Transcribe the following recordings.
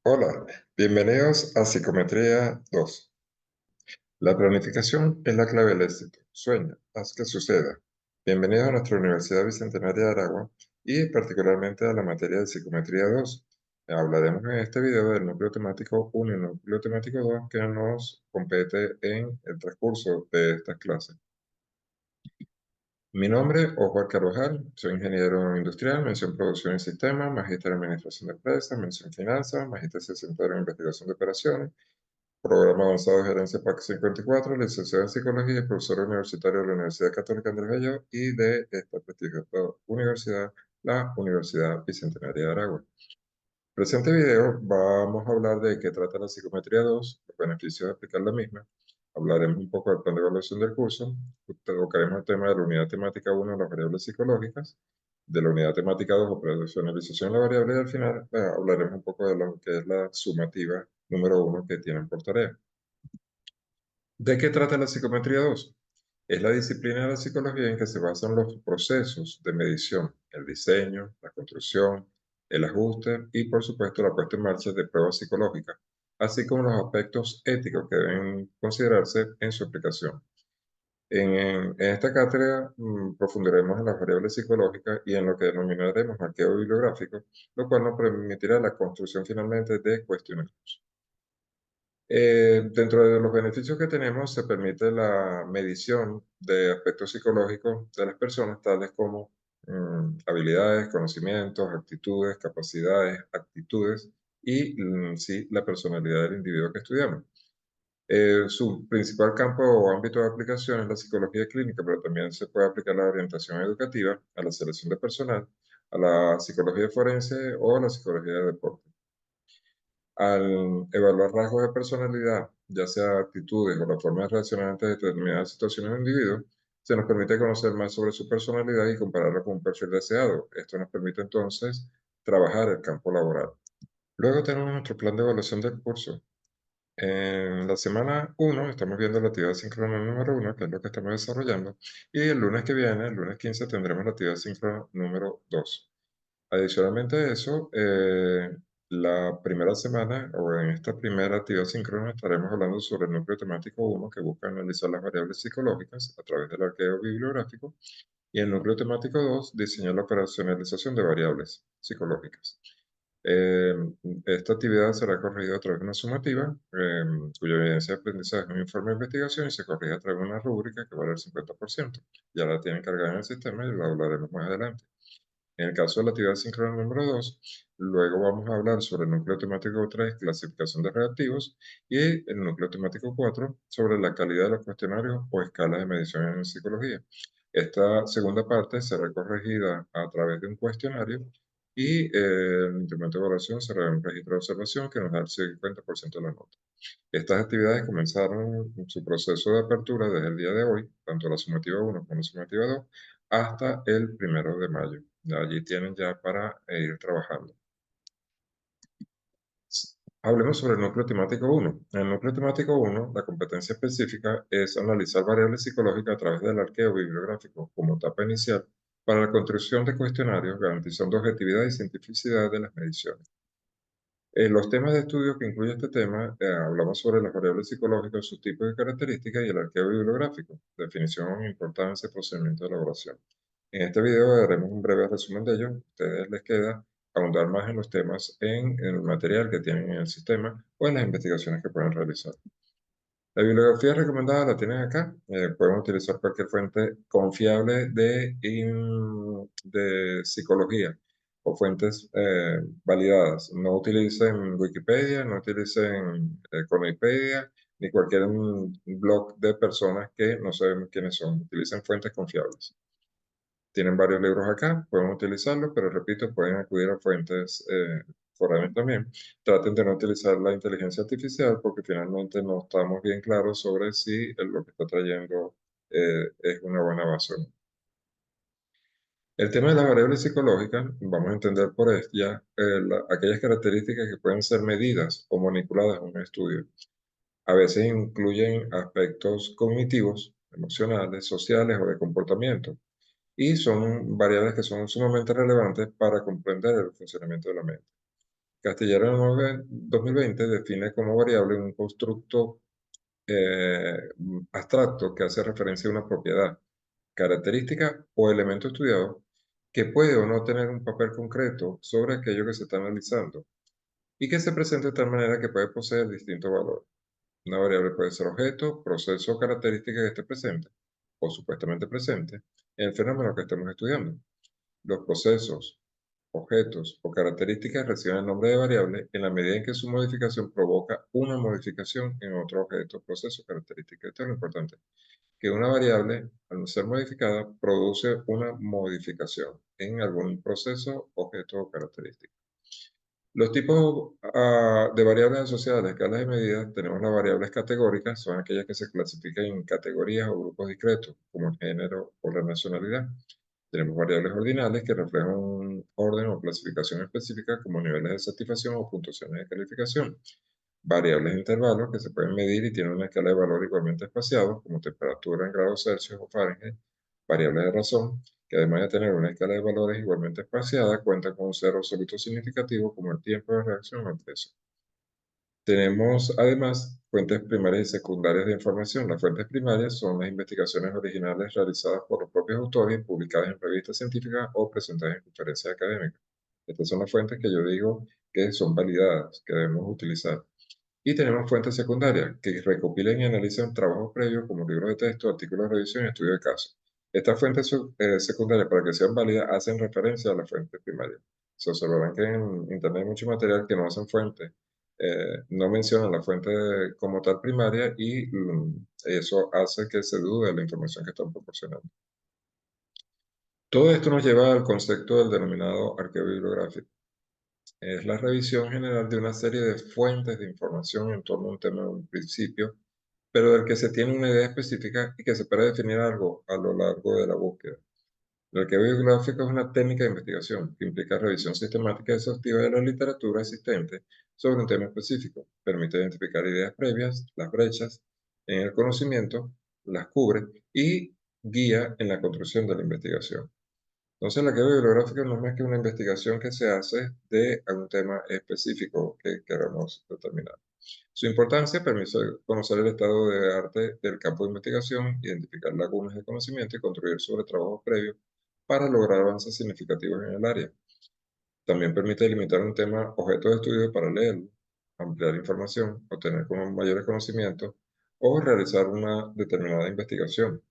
Hola, bienvenidos a Psicometría 2. La planificación es la clave del éxito. Sueña, haz que suceda. Bienvenidos a nuestra Universidad Bicentenaria de Aragua y particularmente a la materia de Psicometría 2. Hablaremos en este video del núcleo temático 1 y el núcleo temático 2 que nos compete en el transcurso de estas clases. Mi nombre es Oswald Carvajal, soy ingeniero industrial, mención producción y sistemas, magíster en administración de empresas, mención finanzas, magíster centrado en investigación de operaciones, programa avanzado de gerencia PAC 54, licenciado en psicología y profesor universitario de la Universidad Católica Andrés Bello y de esta prestigiosa universidad, la Universidad Bicentenaria de Aragua. Presente video vamos a hablar de qué trata la psicometría 2, los beneficios de aplicar la misma. Hablaremos un poco del plan de evaluación del curso, tocaremos el tema de la unidad temática 1, las variables psicológicas, de la unidad temática 2, operacionalización de la variable, y al final hablaremos un poco de lo que es la sumativa número 1 que tienen por tarea. ¿De qué trata la psicometría 2? Es la disciplina de la psicología en que se basan los procesos de medición, el diseño, la construcción, el ajuste y, por supuesto, la puesta en marcha de pruebas psicológicas, así como los aspectos éticos que deben considerarse en su aplicación. En esta cátedra profundiremos en las variables psicológicas y en lo que denominaremos marqueo bibliográfico, lo cual nos permitirá la construcción finalmente de cuestionarios. Dentro de los beneficios que tenemos, se permite la medición de aspectos psicológicos de las personas, tales como habilidades, conocimientos, actitudes, capacidades, actitudes y sí, la personalidad del individuo que estudiamos. Su principal campo o ámbito de aplicación es la psicología clínica, pero también se puede aplicar la orientación educativa, a la selección de personal, a la psicología forense o a la psicología de deporte. Al evaluar rasgos de personalidad, ya sea actitudes o la forma de reaccionar ante determinadas situaciones de un individuo, se nos permite conocer más sobre su personalidad y compararla con un perfil deseado. Esto nos permite entonces trabajar el campo laboral. Luego tenemos nuestro plan de evaluación del curso. En la semana 1 estamos viendo la actividad síncrona número 1, que es lo que estamos desarrollando, y el lunes que viene, el lunes 15, tendremos la actividad síncrona número 2. Adicionalmente a eso, la primera semana o en esta primera actividad síncrona estaremos hablando sobre el núcleo temático 1 que busca analizar las variables psicológicas a través del arqueo bibliográfico y el núcleo temático 2 diseñar la operacionalización de variables psicológicas. Eh, Esta actividad será corregida a través de una sumativa cuya evidencia de aprendizaje es un informe de investigación y se corrige a través de una rúbrica que vale el 50%. Ya la tienen cargada en el sistema y la hablaremos más adelante. En el caso de la actividad síncrona número 2, luego vamos a hablar sobre el núcleo temático 3, clasificación de reactivos, y el núcleo temático 4, sobre la calidad de los cuestionarios o escalas de medición en psicología. Esta segunda parte será corregida a través de un cuestionario y el instrumento de evaluación será un registro de observación que nos da el 50% de la nota. Estas actividades comenzaron su proceso de apertura desde el día de hoy, tanto la sumativa 1 como la sumativa 2, hasta el 1 de mayo. Allí tienen ya para ir trabajando. Hablemos sobre el núcleo temático 1. En el núcleo temático 1, la competencia específica es analizar variables psicológicas a través del arqueo bibliográfico como etapa inicial para la construcción de cuestionarios, garantizando objetividad y cientificidad de las mediciones. En los temas de estudio que incluye este tema, hablamos sobre las variables psicológicas, sus tipos y características y el arqueo bibliográfico, definición, importancia y procedimiento de elaboración. En este video haremos un breve resumen de ello. A ustedes les queda ahondar más en los temas en el material que tienen en el sistema o en las investigaciones que pueden realizar. La bibliografía recomendada la tienen acá. Pueden utilizar cualquier fuente confiable de psicología o fuentes validadas. No utilicen Wikipedia, no utilicen Conipedia, ni cualquier blog de personas que no saben quiénes son. Utilicen fuentes confiables. Tienen varios libros acá, pueden utilizarlos, pero repito, pueden acudir a fuentes foráneas también. Traten de no utilizar la inteligencia artificial porque finalmente no estamos bien claros sobre si lo que está trayendo es una buena base o no. El tema de las variables psicológicas, vamos a entender por ella aquellas características que pueden ser medidas o manipuladas en un estudio. A veces incluyen aspectos cognitivos, emocionales, sociales o de comportamiento y son variables que son sumamente relevantes para comprender el funcionamiento de la mente. Castillero en el 2020 define como variable un constructo abstracto que hace referencia a una propiedad, característica o elemento estudiado que puede o no tener un papel concreto sobre aquello que se está analizando y que se presenta de tal manera que puede poseer distintos valores. Una variable puede ser objeto, proceso o característica que esté presente o supuestamente presente en el fenómeno que estemos estudiando. Los procesos, objetos o características reciben el nombre de variable en la medida en que su modificación provoca una modificación en otro objeto, proceso o característica. Esto es lo importante, que una variable, al no ser modificada, produce una modificación en algún proceso, objeto o característica. Los tipos de variables asociadas a las escalas de medidas, tenemos las variables categóricas, son aquellas que se clasifican en categorías o grupos discretos, como el género o la nacionalidad. Tenemos variables ordinales que reflejan un orden o clasificación específica, como niveles de satisfacción o puntuaciones de calificación. Variables de intervalos que se pueden medir y tienen una escala de valor igualmente espaciados, como temperatura en grados Celsius o Fahrenheit. Variables de razón, que además de tener una escala de valores igualmente espaciada, cuentan con un cero absoluto significativo, como el tiempo de reacción al peso. Tenemos además fuentes primarias y secundarias de información. Las fuentes primarias son las investigaciones originales realizadas por los propios autores, publicadas en revistas científicas o presentadas en conferencias académicas. Estas son las fuentes que yo digo que son validadas, que debemos utilizar. Y tenemos fuentes secundarias que recopilan y analizan trabajos previos como libros de texto, artículos de revisión y estudios de casos. Estas fuentes secundarias, para que sean válidas, hacen referencia a las fuentes primarias. Se observarán que en Internet hay mucho material que no hacen fuente, no mencionan la fuente como tal primaria y eso hace que se dude de la información que están proporcionando. Todo esto nos lleva al concepto del denominado arqueo bibliográfico. Es la revisión general de una serie de fuentes de información en torno a un tema de un principio, pero del que se tiene una idea específica y que se puede definir algo a lo largo de la búsqueda. El arqueo bibliográfico es una técnica de investigación que implica revisión sistemática y exhaustiva de la literatura existente sobre un tema específico. Permite identificar ideas previas, las brechas en el conocimiento, las cubre y guía en la construcción de la investigación. Entonces, la guía bibliográfica no es más que una investigación que se hace de algún tema específico que queramos determinar. Su importancia permite conocer el estado de arte del campo de investigación, identificar lagunas de conocimiento y construir sobre trabajos previos para lograr avances significativos en el área. También permite delimitar un tema objeto de estudio para leerlo, ampliar información, obtener mayores conocimientos o realizar una determinada investigación.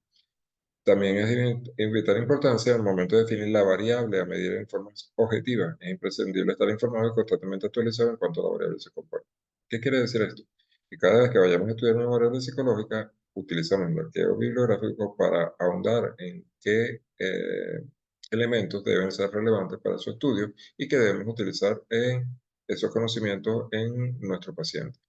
También es de vital importancia al momento de definir la variable a medir en forma objetiva. Es imprescindible estar informado y constantemente actualizado en cuanto a la variable se comporta. ¿Qué quiere decir esto? Que cada vez que vayamos a estudiar una variable psicológica, utilizamos el arqueo bibliográfico para ahondar en qué elementos deben ser relevantes para su estudio y que debemos utilizar en esos conocimientos en nuestro paciente.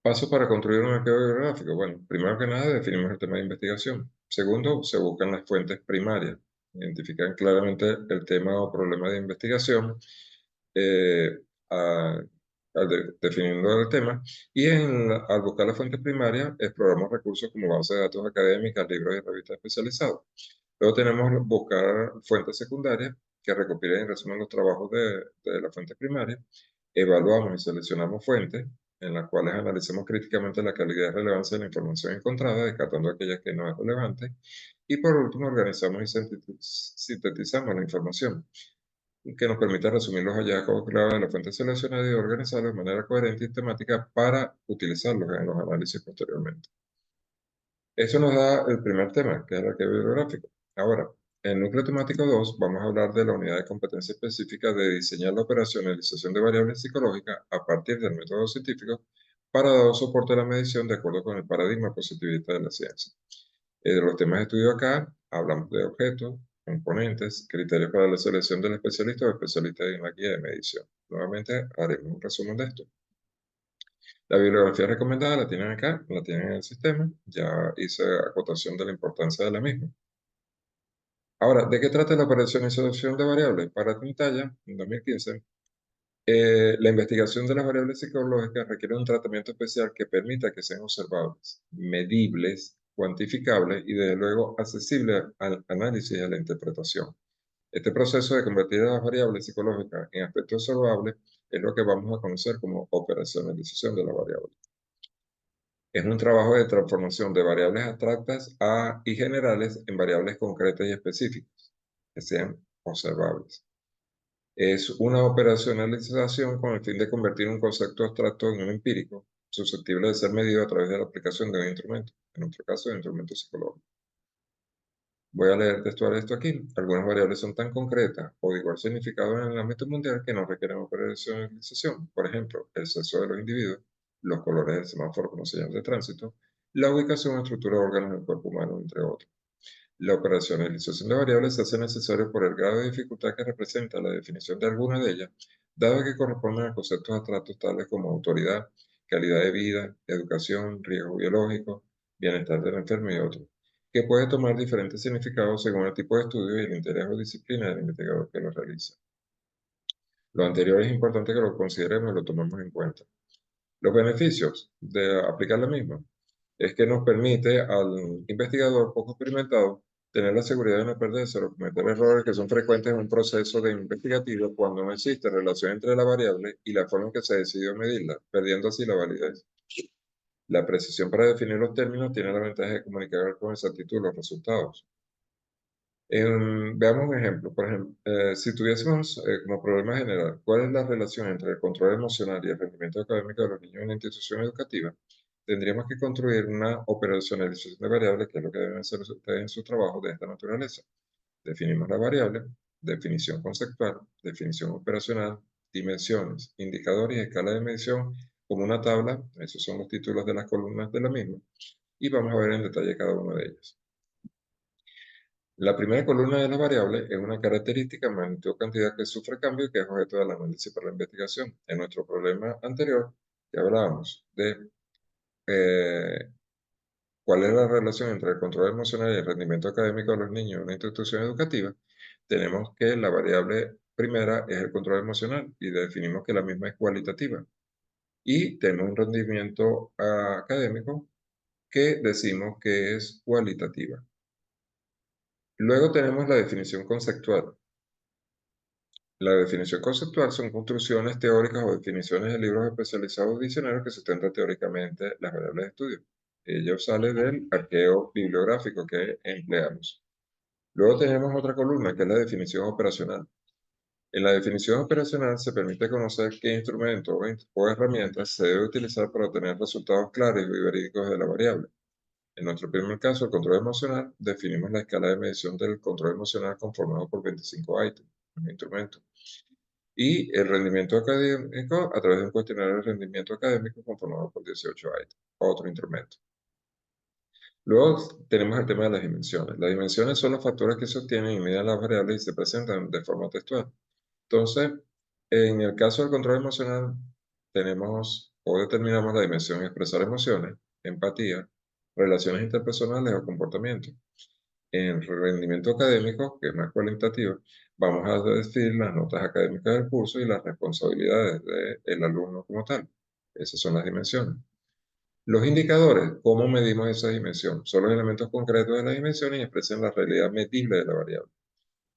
Pasos para construir un arqueo bibliográfico. Bueno, primero que nada definimos el tema de investigación. Segundo, se buscan las fuentes primarias. Identifican claramente el tema o problema de investigación, eh, a- definiendo el tema. Y al buscar las fuentes primarias, exploramos recursos como bases de datos académicas, libros y revistas especializados. Luego tenemos buscar fuentes secundarias que recopilen y resumen los trabajos de la fuente primaria. Evaluamos y seleccionamos fuentes en las cuales analicemos críticamente la calidad y relevancia de la información encontrada, descartando aquellas que no es relevante. Y por último, organizamos y sintetizamos la información, que nos permite resumir los hallazgos clave de la fuente seleccionada y organizarlos de manera coherente y temática para utilizarlos en los análisis posteriormente. Eso nos da el primer tema, que es el arqueo bibliográfico. Ahora, en el núcleo temático 2 vamos a hablar de la unidad de competencia específica de diseñar la operacionalización de variables psicológicas a partir del método científico para dar soporte a la medición de acuerdo con el paradigma positivista de la ciencia. De los temas de estudio acá, hablamos de objetos, componentes, criterios para la selección del especialista o especialista en la guía de medición. Nuevamente, haremos un resumen de esto. La bibliografía recomendada la tienen acá, la tienen en el sistema. Ya hice acotación de la importancia de la misma. Ahora, ¿de qué trata la operacionalización de variables? Para Tintalla, en 2015, la investigación de las variables psicológicas requiere un tratamiento especial que permita que sean observables, medibles, cuantificables y, desde luego, accesibles al análisis y a la interpretación. Este proceso de convertir a las variables psicológicas en aspectos observables es lo que vamos a conocer como operacionalización de la variable. Es un trabajo de transformación de variables abstractas y generales en variables concretas y específicas, que sean observables. Es una operacionalización con el fin de convertir un concepto abstracto en un empírico, susceptible de ser medido a través de la aplicación de un instrumento, en nuestro caso, de un instrumento psicológico. Voy a leer textual esto aquí. Algunas variables son tan concretas o de igual significado en el ámbito mundial que no requieren operacionalización. Por ejemplo, el sexo de los individuos, los colores del semáforo como señal de tránsito, la ubicación o estructura de órganos del cuerpo humano, entre otros. La operacionalización de variables se hace necesario por el grado de dificultad que representa la definición de alguna de ellas, dado que corresponden a conceptos abstractos tales como autoridad, calidad de vida, educación, riesgo biológico, bienestar del enfermo y otros, que puede tomar diferentes significados según el tipo de estudio y el interés o disciplina del investigador que lo realiza. Lo anterior es importante que lo consideremos y lo tomemos en cuenta. Los beneficios de aplicar la misma es que nos permite al investigador poco experimentado tener la seguridad de no perderse o cometer errores que son frecuentes en un proceso de investigativo cuando no existe relación entre la variable y la forma en que se decidió medirla, perdiendo así la validez. La precisión para definir los términos tiene la ventaja de comunicar con exactitud los resultados. Veamos un ejemplo. Por ejemplo, si tuviésemos como problema general, ¿cuál es la relación entre el control emocional y el rendimiento académico de los niños en una institución educativa? Tendríamos que construir una operacionalización de variables, que es lo que deben hacer ustedes en su trabajo de esta naturaleza. Definimos la variable, definición conceptual, definición operacional, dimensiones, indicadores y escala de medición como una tabla. Esos son los títulos de las columnas de la misma. Y vamos a ver en detalle cada una de ellas. La primera columna de la variable es una característica, magnitud o cantidad que sufre cambio y que es objeto del análisis para la investigación. En nuestro problema anterior, ya hablábamos de cuál es la relación entre el control emocional y el rendimiento académico de los niños en una institución educativa. Tenemos que la variable primera es el control emocional y definimos que la misma es cualitativa. Y tenemos un rendimiento académico que decimos que es cualitativa. Luego tenemos la definición conceptual. La definición conceptual son construcciones teóricas o definiciones de libros especializados o diccionarios que sustentan teóricamente las variables de estudio. Ello sale del arqueo bibliográfico que empleamos. Luego tenemos otra columna que es la definición operacional. En la definición operacional se permite conocer qué instrumento o herramientas se debe utilizar para obtener resultados claros y verídicos de la variable. En nuestro primer caso, el control emocional, definimos la escala de medición del control emocional conformado por 25 ítems, un instrumento. Y el rendimiento académico a través de un cuestionario de rendimiento académico conformado por 18 ítems, otro instrumento. Luego tenemos el tema de las dimensiones. Las dimensiones son los factores que sostienen y miden las variables y se presentan de forma textual. Entonces, en el caso del control emocional, tenemos o determinamos la dimensión expresar emociones, empatía, relaciones interpersonales o comportamiento. En rendimiento académico, que es más cualitativo, vamos a definir las notas académicas del curso y las responsabilidades del alumno como tal. Esas son las dimensiones. Los indicadores, ¿cómo medimos esa dimensión? Son los elementos concretos de la dimensión y expresan la realidad medible de la variable.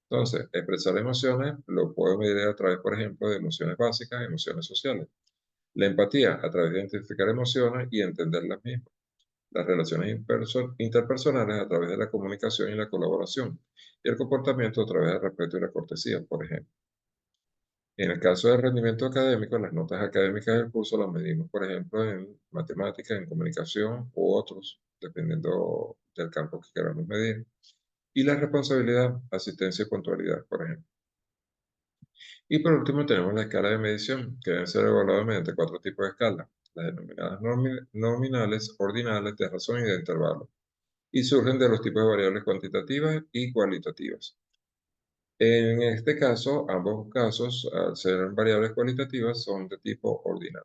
Entonces, expresar emociones lo puedo medir a través, por ejemplo, de emociones básicas, emociones sociales. La empatía, a través de identificar emociones y entender las mismas. Las relaciones interpersonales a través de la comunicación y la colaboración. Y el comportamiento a través del respeto y la cortesía, por ejemplo. En el caso del rendimiento académico, las notas académicas del curso las medimos, por ejemplo, en matemáticas, en comunicación u otros, dependiendo del campo que queramos medir. Y la responsabilidad, asistencia y puntualidad, por ejemplo. Y por último tenemos la escala de medición, que deben ser evaluadas mediante 4 tipos de escalas, las denominadas nominales, ordinales, de razón y de intervalo, y surgen de los tipos de variables cuantitativas y cualitativas. En este caso, ambos casos, al ser variables cualitativas, son de tipo ordinal.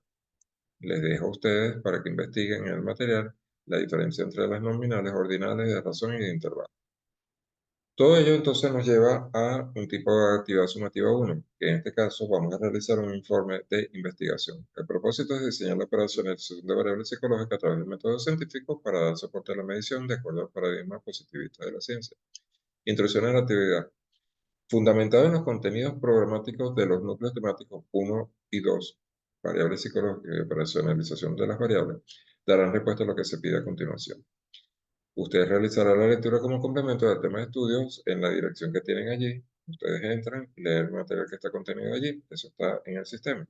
Les dejo a ustedes para que investiguen en el material la diferencia entre las nominales, ordinales, de razón y de intervalo. Todo ello entonces nos lleva a un tipo de actividad sumativa 1, que en este caso vamos a realizar un informe de investigación. El propósito es diseñar la operacionalización de variables psicológicas a través de métodos científicos para dar soporte a la medición de acuerdo al paradigma positivista de la ciencia. Introducción a la actividad. Fundamentado en los contenidos programáticos de los núcleos temáticos 1 y 2, variables psicológicas y operacionalización de las variables, darán respuesta a lo que se pide a continuación. Ustedes realizarán la lectura como complemento del tema de estudios en la dirección que tienen allí. Ustedes entran, leen el material que está contenido allí, eso está en el sistema.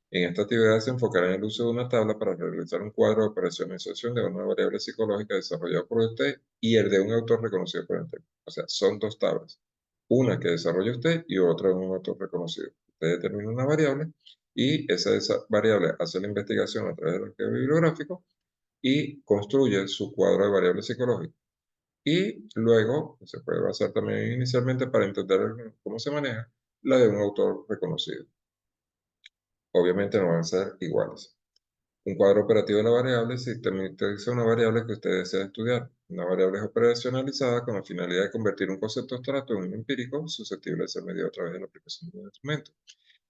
En esta actividad se enfocará en el uso de una tabla para realizar un cuadro de operacionalización de una variable psicológica desarrollada por usted y el de un autor reconocido por el tema. O sea, son dos tablas. Una que desarrolla usted y otra de un autor reconocido. Usted determina una variable y esa variable hace la investigación a través del archivo bibliográfico y construye su cuadro de variables psicológicas. Y luego se puede basar también inicialmente para entender cómo se maneja la de un autor reconocido. Obviamente no van a ser iguales. Un cuadro operativo de la variable sistematiza una variable que usted desea estudiar. Una variable es operacionalizada con la finalidad de convertir un concepto abstracto en un empírico susceptible de ser medido a través de la aplicación de un instrumento.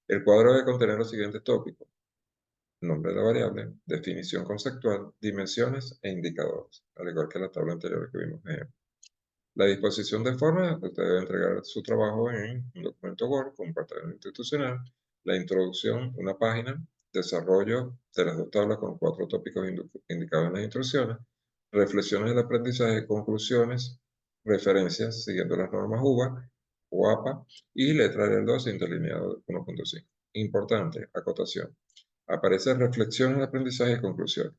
El cuadro debe contener los siguientes tópicos: nombre de la variable, definición conceptual, dimensiones e indicadores, al igual que la tabla anterior que vimos. La disposición de forma, usted debe entregar su trabajo en un documento Word con portafolio institucional, la introducción, una página, desarrollo de las dos tablas con 4 tópicos indicados en las instrucciones, reflexiones del aprendizaje, conclusiones, referencias siguiendo las normas UBA o APA y letra del 2 interlineado 1.5. Importante, acotación. Aparece reflexiones del aprendizaje y conclusiones.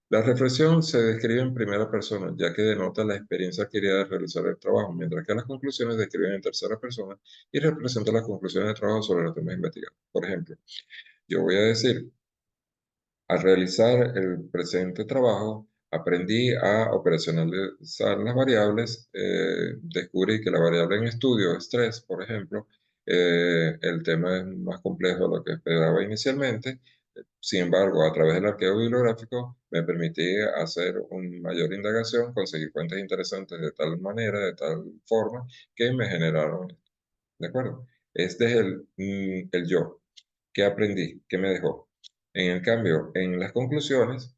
La reflexión se describe en primera persona, ya que denota la experiencia adquirida de realizar el trabajo, mientras que las conclusiones describen en tercera persona y representan las conclusiones del trabajo sobre los temas investigados. Por ejemplo, yo voy a decir, al realizar el presente trabajo, aprendí a operacionalizar las variables, descubrí que la variable en estudio, estrés, por ejemplo, el tema es más complejo de lo que esperaba inicialmente. Sin embargo, a través del arqueo bibliográfico me permití hacer una mayor indagación, conseguir fuentes interesantes de tal manera, de tal forma, que me generaron esto. ¿De acuerdo? Este es el yo. ¿Qué aprendí? ¿Qué me dejó? En el cambio, en las conclusiones,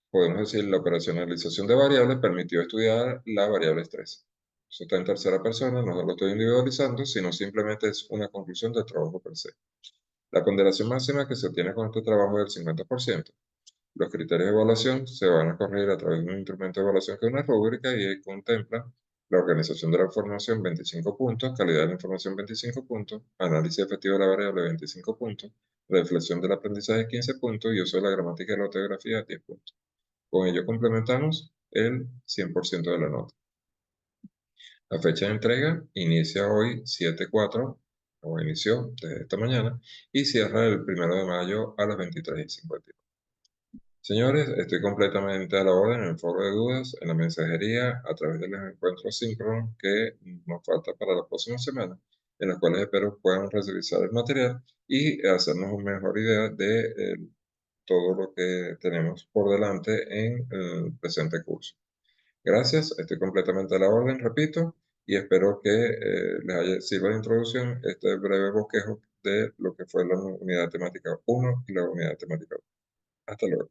podemos decir la operacionalización de variables permitió estudiar la variable estrés. Eso está en tercera persona, no lo estoy individualizando, sino simplemente es una conclusión del trabajo per se. La ponderación máxima que se obtiene con este trabajo es del 50%. Los criterios de evaluación se van a corregir a través de un instrumento de evaluación que es una rúbrica y contempla la organización de la información 25 puntos, calidad de la información 25 puntos, análisis efectivo de la variable 25 puntos, reflexión del aprendizaje 15 puntos y uso de la gramática y la ortografía 10 puntos. Con ello complementamos el 100% de la nota. La fecha de entrega inicia hoy 7/4, o inició desde esta mañana, y cierra el 1 de mayo a las 23:59. Señores, estoy completamente a la orden en el foro de dudas, en la mensajería, a través de los encuentros síncronos que nos falta para la próxima semana, en los cuales espero puedan revisar el material y hacernos una mejor idea de todo lo que tenemos por delante en el presente curso. Gracias, estoy completamente a la orden, repito, y espero que sirva de introducción este breve bosquejo de lo que fue la unidad temática 1 y la unidad temática 2. Hasta luego.